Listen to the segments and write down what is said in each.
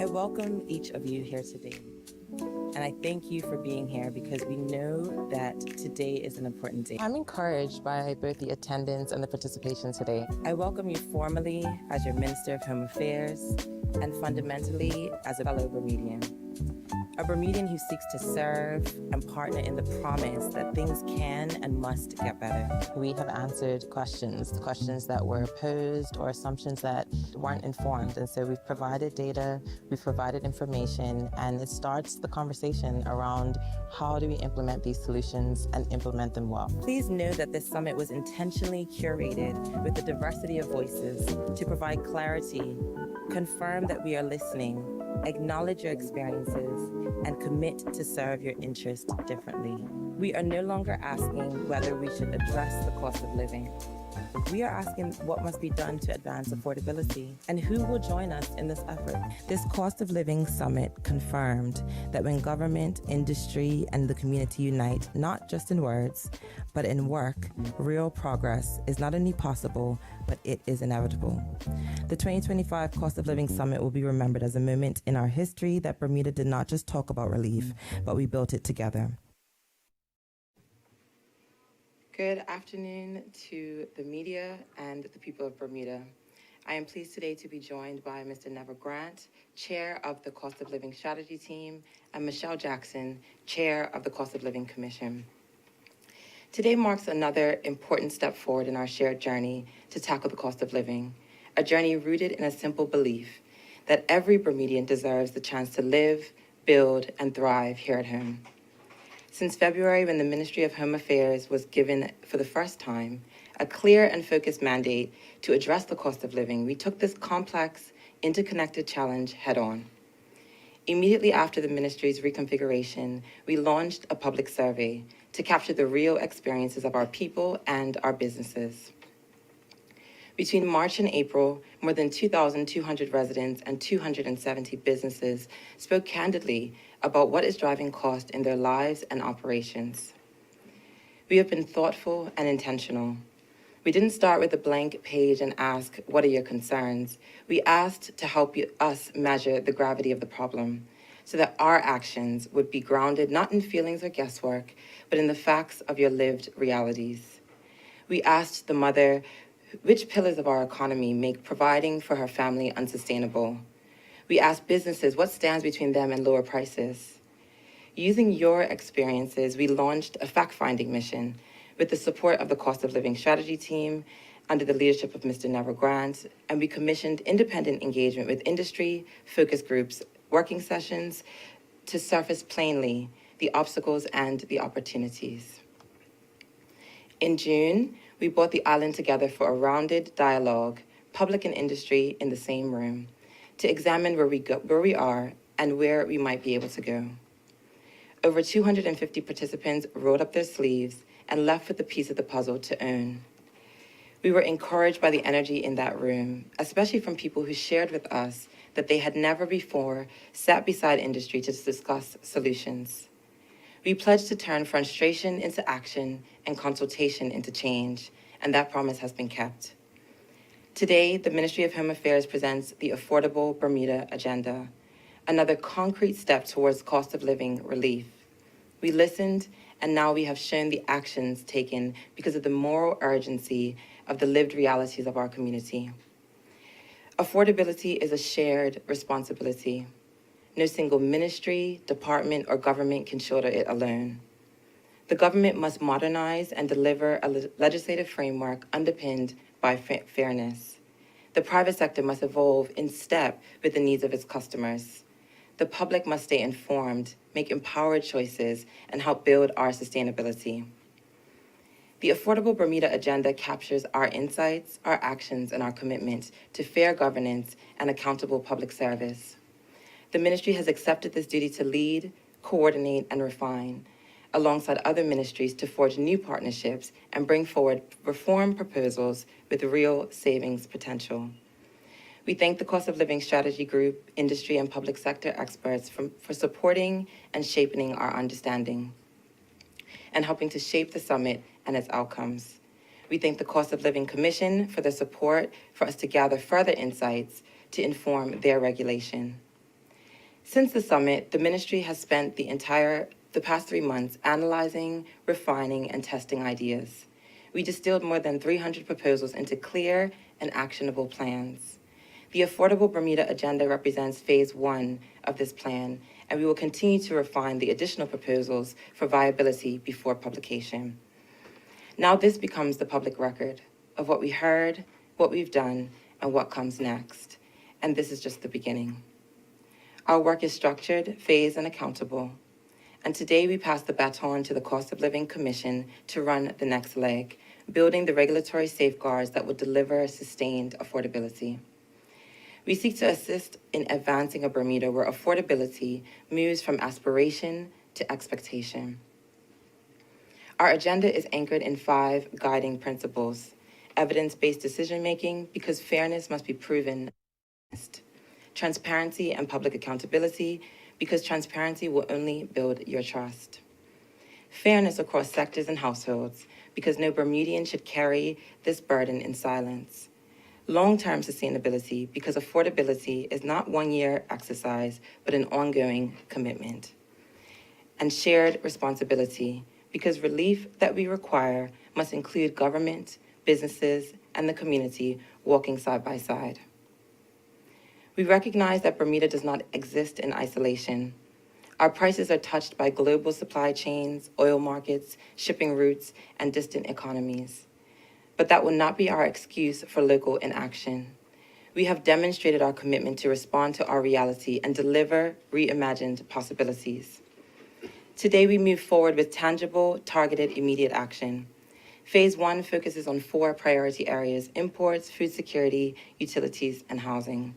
I welcome each of you here today, and I thank you for being here because we know that today is an important day. I'm encouraged by both the attendance and the participation today. I welcome you formally as your Minister of Home Affairs and fundamentally as a fellow Bermudian. A Bermudian who seeks to serve and partner in the promise that things can and must get better. We have answered questions that were posed or assumptions that weren't informed. And so we've provided data, we've provided information, and it starts the conversation around how do we implement these solutions and implement them well. Please know that this summit was intentionally curated with a diversity of voices to provide clarity, confirm that we are listening, acknowledge your experiences, and commit to serve your interest differently. We are no longer asking whether we should address the cost of living. We are asking what must be done to advance affordability and who will join us in this effort. This cost of living summit confirmed that when government, industry, and the community unite, not just in words, but in work, real progress is not only possible, but it is inevitable. The 2025 Cost of Living Summit will be remembered as a moment in our history that Bermuda did not just talk about relief, but we built it together. Good afternoon to the media and the people of Bermuda. I am pleased today to be joined by Mr. Neville Grant, Chair of the Cost of Living Strategy Team, and Michelle Jackson, Chair of the Cost of Living Commission. Today marks another important step forward in our shared journey to tackle the cost of living, a journey rooted in a simple belief that every Bermudian deserves the chance to live, build, and thrive here at home. Since February, when the Ministry of Home Affairs was given for the first time a clear and focused mandate to address the cost of living, we took this complex, interconnected challenge head on. Immediately after the ministry's reconfiguration, we launched a public survey to capture the real experiences of our people and our businesses. Between March and April, more than 2,200 residents and 270 businesses spoke candidly about what is driving cost in their lives and operations. We have been thoughtful and intentional. We didn't start with a blank page and ask, what are your concerns? We asked to help us measure the gravity of the problem so that our actions would be grounded not in feelings or guesswork, but in the facts of your lived realities. We asked the mother, which pillars of our economy make providing for her family unsustainable? We asked businesses what stands between them and lower prices. Using your experiences, we launched a fact-finding mission with the support of the Cost of Living Strategy Team under the leadership of Mr. Neville Grant, and we commissioned independent engagement with industry, focus groups, working sessions to surface plainly the obstacles and the opportunities. In June, we brought the island together for a rounded dialogue, public and industry in the same room, to examine where we are and where we might be able to go. Over 250 participants rolled up their sleeves and left with a piece of the puzzle to own. We were encouraged by the energy in that room, especially from people who shared with us that they had never before sat beside industry to discuss solutions. We pledged to turn frustration into action and consultation into change, and that promise has been kept. Today, the Ministry of Home Affairs presents the Affordable Bermuda Agenda, another concrete step towards cost of living relief. We listened, and now we have shown the actions taken because of the moral urgency of the lived realities of our community. Affordability is a shared responsibility. No single ministry, department, or government can shoulder it alone. The government must modernize and deliver a legislative framework underpinned by fairness. The private sector must evolve in step with the needs of its customers. The public must stay informed, make empowered choices, and help build our sustainability. The Affordable Bermuda Agenda captures our insights, our actions, and our commitment to fair governance and accountable public service. The ministry has accepted this duty to lead, coordinate, and refine, alongside other ministries to forge new partnerships and bring forward reform proposals with real savings potential. We thank the Cost of Living Strategy Group, industry, and public sector experts for supporting and shaping our understanding and helping to shape the summit and its outcomes. We thank the Cost of Living Commission for their support for us to gather further insights to inform their regulation. Since the summit, the ministry has spent the past 3 months analyzing, refining, and testing ideas. We distilled more than 300 proposals into clear and actionable plans. The Affordable Bermuda Agenda represents phase 1 of this plan, and we will continue to refine the additional proposals for viability before publication. Now this becomes the public record of what we heard, what we've done, and what comes next. And this is just the beginning. Our work is structured, phased, and accountable. And today we pass the baton to the Cost of Living Commission to run the next leg, building the regulatory safeguards that will deliver sustained affordability. We seek to assist in advancing a Bermuda where affordability moves from aspiration to expectation. Our agenda is anchored in 5 guiding principles: evidence-based decision-making, because fairness must be proven; transparency and public accountability, because transparency will only build your trust; fairness across sectors and households, because no Bermudian should carry this burden in silence; long-term sustainability, because affordability is not one-year exercise, but an ongoing commitment; and shared responsibility, because relief that we require must include government, businesses, and the community walking side by side. We recognize that Bermuda does not exist in isolation. Our prices are touched by global supply chains, oil markets, shipping routes, and distant economies. But that will not be our excuse for local inaction. We have demonstrated our commitment to respond to our reality and deliver reimagined possibilities. Today, we move forward with tangible, targeted, immediate action. Phase 1 focuses on 4 priority areas: imports, food security, utilities, and housing.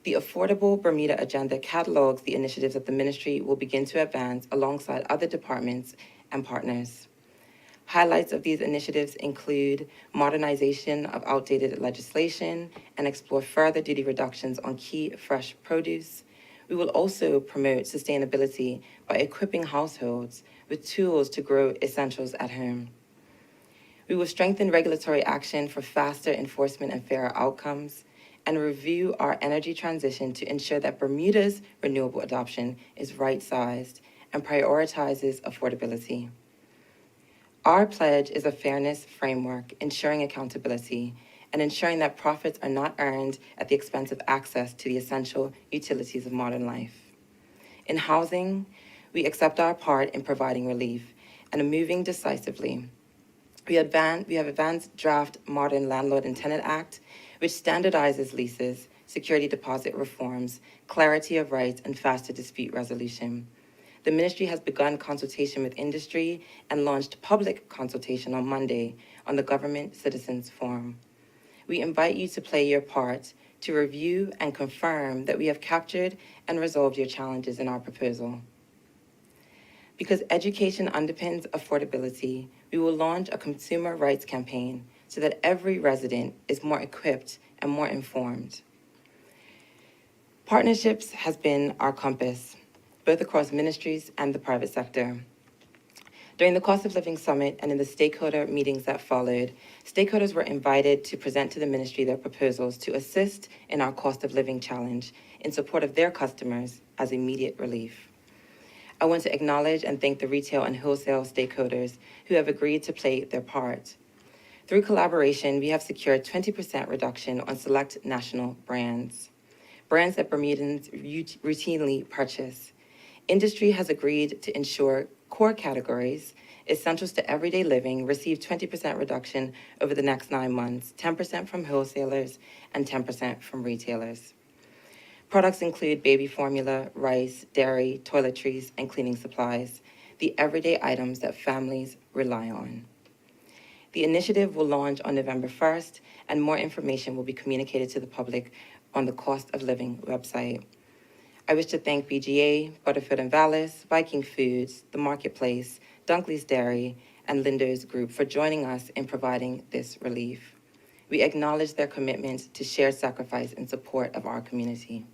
The Affordable Bermuda Agenda catalogs the initiatives that the ministry will begin to advance alongside other departments and partners. Highlights of these initiatives include modernization of outdated legislation and explore further duty reductions on key fresh produce. We will also promote sustainability by equipping households with tools to grow essentials at home. We will strengthen regulatory action for faster enforcement and fairer outcomes, and review our energy transition to ensure that Bermuda's renewable adoption is right-sized and prioritizes affordability. Our pledge is a fairness framework, ensuring accountability and ensuring that profits are not earned at the expense of access to the essential utilities of modern life. In housing, we accept our part in providing relief and are moving decisively. We have advanced draft Modern Landlord and Tenant Act, which standardizes leases, security deposit reforms, clarity of rights, and faster dispute resolution. The ministry has begun consultation with industry and launched public consultation on Monday on the Government Citizens Forum. We invite you to play your part to review and confirm that we have captured and resolved your challenges in our proposal. Because education underpins affordability, we will launch a consumer rights campaign so that every resident is more equipped and more informed. Partnerships has been our compass, both across ministries and the private sector. During the Cost of Living Summit and in the stakeholder meetings that followed, stakeholders were invited to present to the ministry their proposals to assist in our cost of living challenge in support of their customers as immediate relief. I want to acknowledge and thank the retail and wholesale stakeholders who have agreed to play their part. Through collaboration, we have secured 20% reduction on select national brands that Bermudans routinely purchase. Industry has agreed to ensure core categories, essentials to everyday living, receive 20% reduction over the next 9 months, 10% from wholesalers and 10% from retailers. Products include baby formula, rice, dairy, toiletries, and cleaning supplies, the everyday items that families rely on. The initiative will launch on November 1st, and more information will be communicated to the public on the Cost of Living website. I wish to thank BGA, Butterfield & Vallis, Viking Foods, The Marketplace, Dunkley's Dairy, and Lindo's Group for joining us in providing this relief. We acknowledge their commitment to shared sacrifice in support of our community.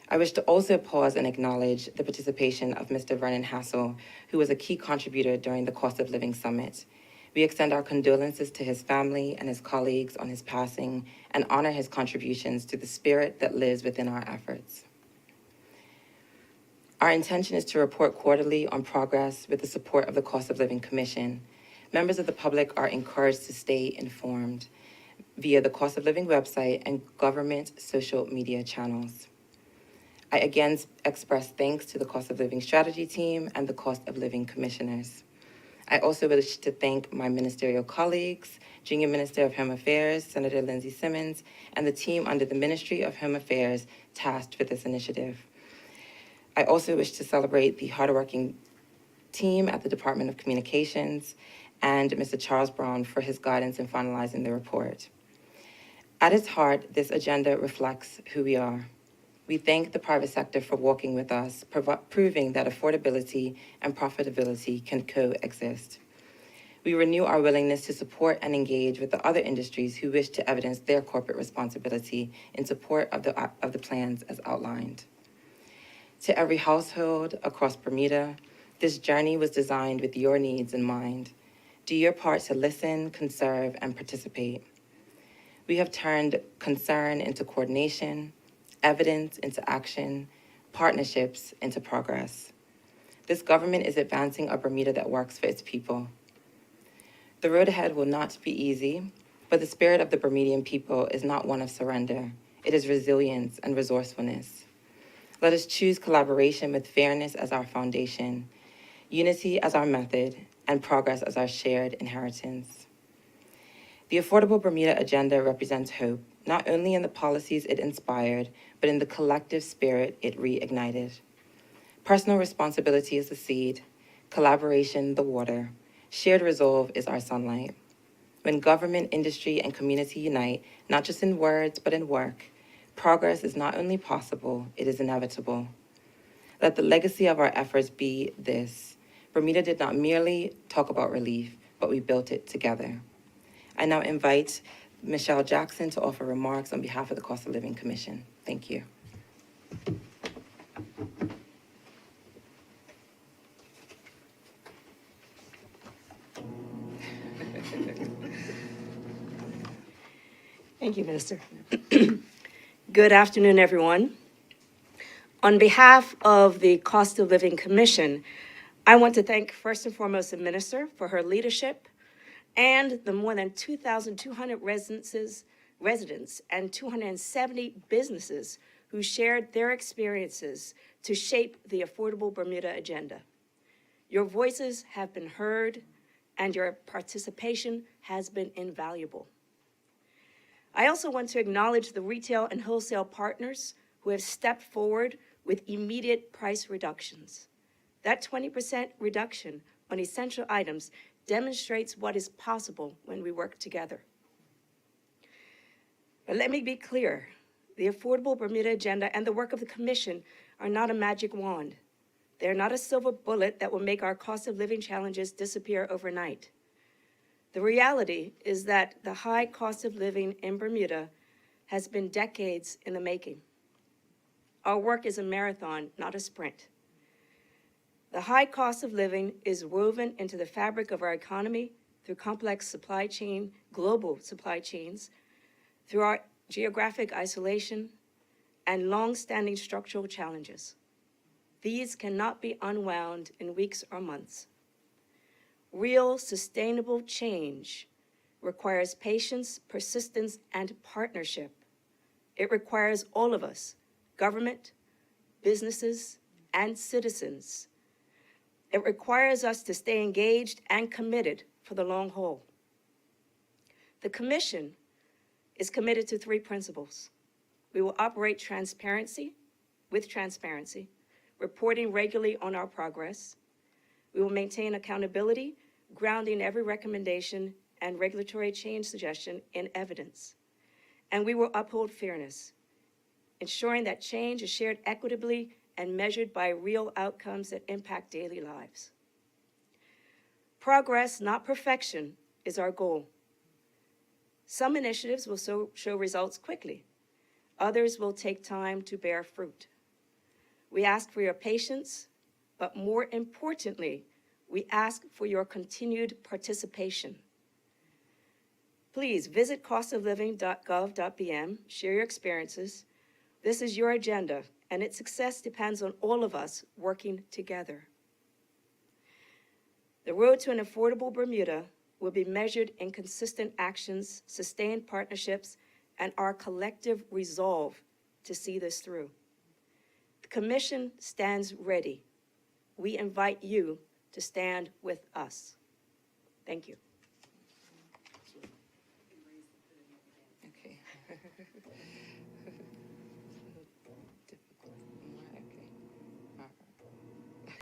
I wish to also pause and acknowledge the participation of Mr. Vernon Hassel, who was a key contributor during the Cost of Living Summit. We extend our condolences to his family and his colleagues on his passing and honor his contributions to the spirit that lives within our efforts. Our intention is to report quarterly on progress with the support of the Cost of Living Commission. Members of the public are encouraged to stay informed via the Cost of Living website and government social media channels. I again express thanks to the Cost of Living Strategy Team and the Cost of Living Commissioners. I also wish to thank my ministerial colleagues, Junior Minister of Home Affairs, Senator Lindsay Simmons, and the team under the Ministry of Home Affairs tasked with this initiative. I also wish to celebrate the hardworking team at the Department of Communications and Mr. Charles Brown for his guidance in finalizing the report. At its heart, this agenda reflects who we are. We thank the private sector for working with us, proving that affordability and profitability can coexist. We renew our willingness to support and engage with the other industries who wish to evidence their corporate responsibility in support of the plans as outlined. To every household across Bermuda, this journey was designed with your needs in mind. Do your part to listen, conserve, and participate. We have turned concern into coordination, evidence into action, partnerships into progress. This government is advancing a Bermuda that works for its people. The road ahead will not be easy, but the spirit of the Bermudian people is not one of surrender. It is resilience and resourcefulness. Let us choose collaboration with fairness as our foundation, unity as our method, and progress as our shared inheritance. The Affordable Bermuda Agenda represents hope, not only in the policies it inspired, but in the collective spirit it reignited. Personal responsibility is the seed, collaboration the water, shared resolve is our sunlight. When government, industry, and community unite, not just in words, but in work, progress is not only possible, it is inevitable. Let the legacy of our efforts be this: Bermuda did not merely talk about relief, but we built it together. I now invite Michelle Jackson to offer remarks on behalf of the Cost of Living Commission. Thank you. Thank you, Minister. Good afternoon, everyone. On behalf of the Cost of Living Commission, I want to thank first and foremost the Minister for her leadership and the more than 2,200 residents and 270 businesses who shared their experiences to shape the Affordable Bermuda Agenda. Your voices have been heard and your participation has been invaluable. I also want to acknowledge the retail and wholesale partners who have stepped forward with immediate price reductions. That 20% reduction on essential items demonstrates what is possible when we work together. But let me be clear, the Affordable Bermuda Agenda and the work of the Commission are not a magic wand. They're not a silver bullet that will make our cost of living challenges disappear overnight. The reality is that the high cost of living in Bermuda has been decades in the making. Our work is a marathon, not a sprint. The high cost of living is woven into the fabric of our economy through complex supply chain, global supply chains, through our geographic isolation, and long-standing structural challenges. These cannot be unwound in weeks or months. Real, sustainable change requires patience, persistence, and partnership. It requires all of us, government, businesses, and citizens. It requires us to stay engaged and committed for the long haul. The Commission is committed to 3 principles. We will operate with transparency, reporting regularly on our progress. We will maintain accountability, grounding every recommendation and regulatory change suggestion in evidence. And we will uphold fairness, ensuring that change is shared equitably and measured by real outcomes that impact daily lives. Progress, not perfection, is our goal. Some initiatives will show results quickly. Others will take time to bear fruit. We ask for your patience, but more importantly, we ask for your continued participation. Please visit costofliving.gov.bm, share your experiences. This is your agenda, and its success depends on all of us working together. The road to an affordable Bermuda will be measured in consistent actions, sustained partnerships, and our collective resolve to see this through. The Commission stands ready. We invite you to stand with us. Thank you. Okay.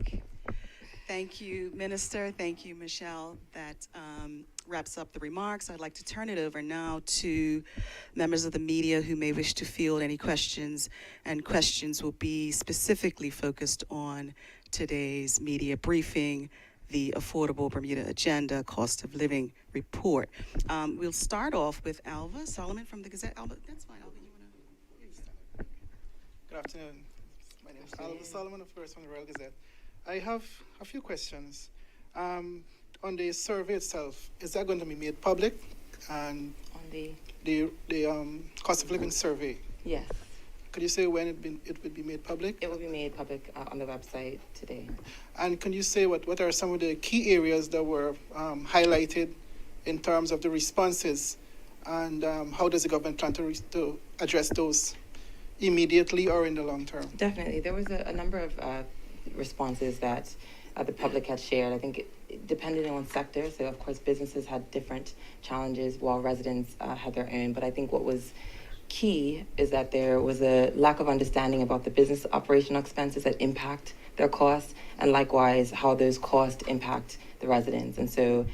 Okay. Thank you, Minister. Thank you, Michelle. That wraps up the remarks. I'd like to turn it over now to members of the media who may wish to field any questions, and questions will be specifically focused on today's media briefing, the Affordable Bermuda Agenda Cost of Living Report. We'll start off with Alva Solomon from the Gazette. Alva, that's fine. Alva, you want to? Good afternoon. My name is Alva Solomon, of course, from the Royal Gazette. I have a few questions. On the survey itself, is that going to be made public? And On the the cost of living survey, yes, could you say when it would be made public? it will be made public on the website today. And can you say what are some of the key areas that were highlighted in terms of the responses? And how does the government plan to address those immediately or in the long term? Definitely, there was a number of responses that the public had shared. I think depending on sector, so of course businesses had different challenges while residents had their own, but I think what was key is that there was a lack of understanding about the business operational expenses that impact their costs, and likewise how those costs impact the residents. And so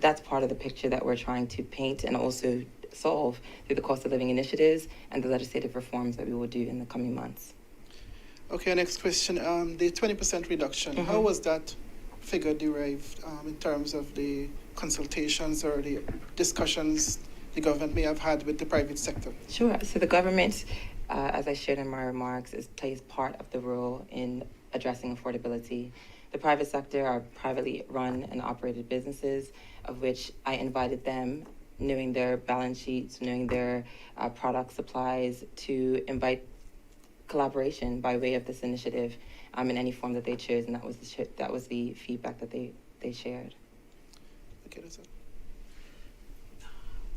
that's part of the picture that we're trying to paint and also solve through the cost of living initiatives and the legislative reforms that we will do in the coming months. Okay, next question. The 20% reduction, how was that figure derived in terms of the consultations or the discussions the government may have had with the private sector? Sure. So the government, as I shared in my remarks, plays part of the role in addressing affordability. The private sector are privately run and operated businesses, of which I invited them, knowing their balance sheets, knowing their product supplies, to invite collaboration by way of this initiative in any form that they chose, and that was the feedback that they shared. Okay, that's it.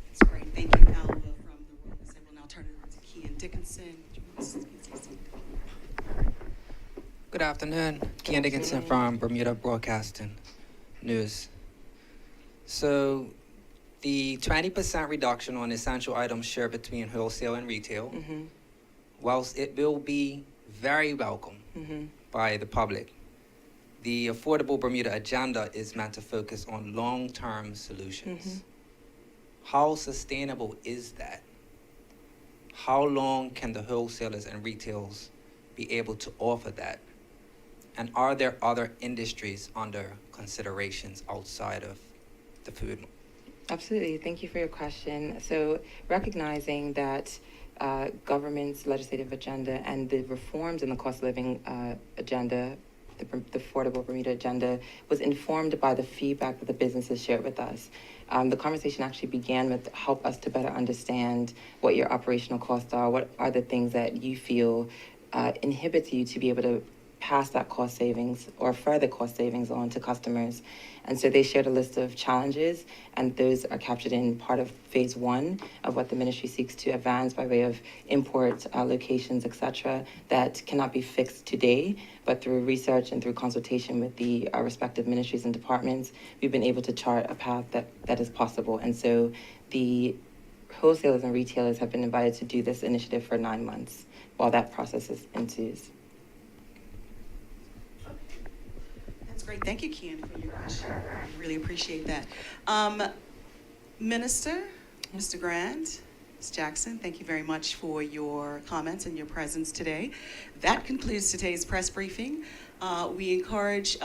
That's great. Thank you, Alva from the Royal Gazette. We'll now turn it over to Kian Dickinson. Good afternoon. Kian Dickinson from Bermuda Broadcasting News. So the 20% reduction on essential items shared between wholesale and retail, whilst it will be very welcome by the public, the Affordable Bermuda Agenda is meant to focus on long-term solutions. How sustainable is that? How long can the wholesalers and retailers be able to offer that? And are there other industries under considerations outside of the food? Absolutely. Thank you for your question. So recognizing that government's legislative agenda and the reforms in the cost of living agenda, the Affordable Bermuda Agenda, was informed by the feedback that the businesses shared with us. The conversation actually began with help us to better understand what your operational costs are, what are the things that you feel inhibits you to be able to pass that cost savings or further cost savings on to customers. And so they shared a list of challenges, and those are captured in part of phase 1 of what the ministry seeks to advance by way of import locations, etc., that cannot be fixed today, but through research and through consultation with the respective ministries and departments, we've been able to chart a path that is possible. And so the wholesalers and retailers have been invited to do this initiative for 9 months while that process ensues. Great. Thank you, Kian, for your question. I really appreciate that. Minister, Mr. Grant, Ms. Jackson, thank you very much for your comments and your presence today. That concludes today's press briefing. We encourage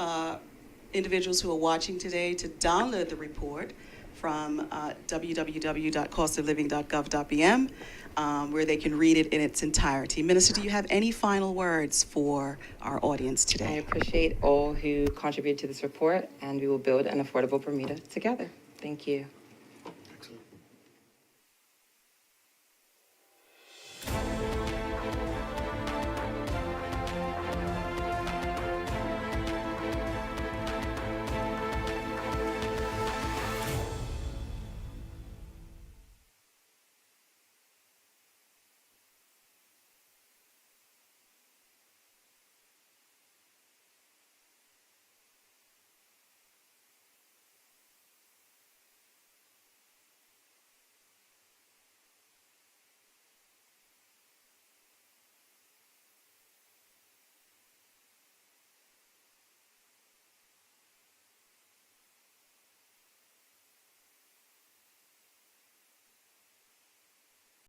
individuals who are watching today to download the report from www.costofliving.gov.bm, where they can read it in its entirety. Minister, do you have any final words for our audience I today? appreciate all who contributed to this report, and we will build an affordable Bermuda together. Thank you.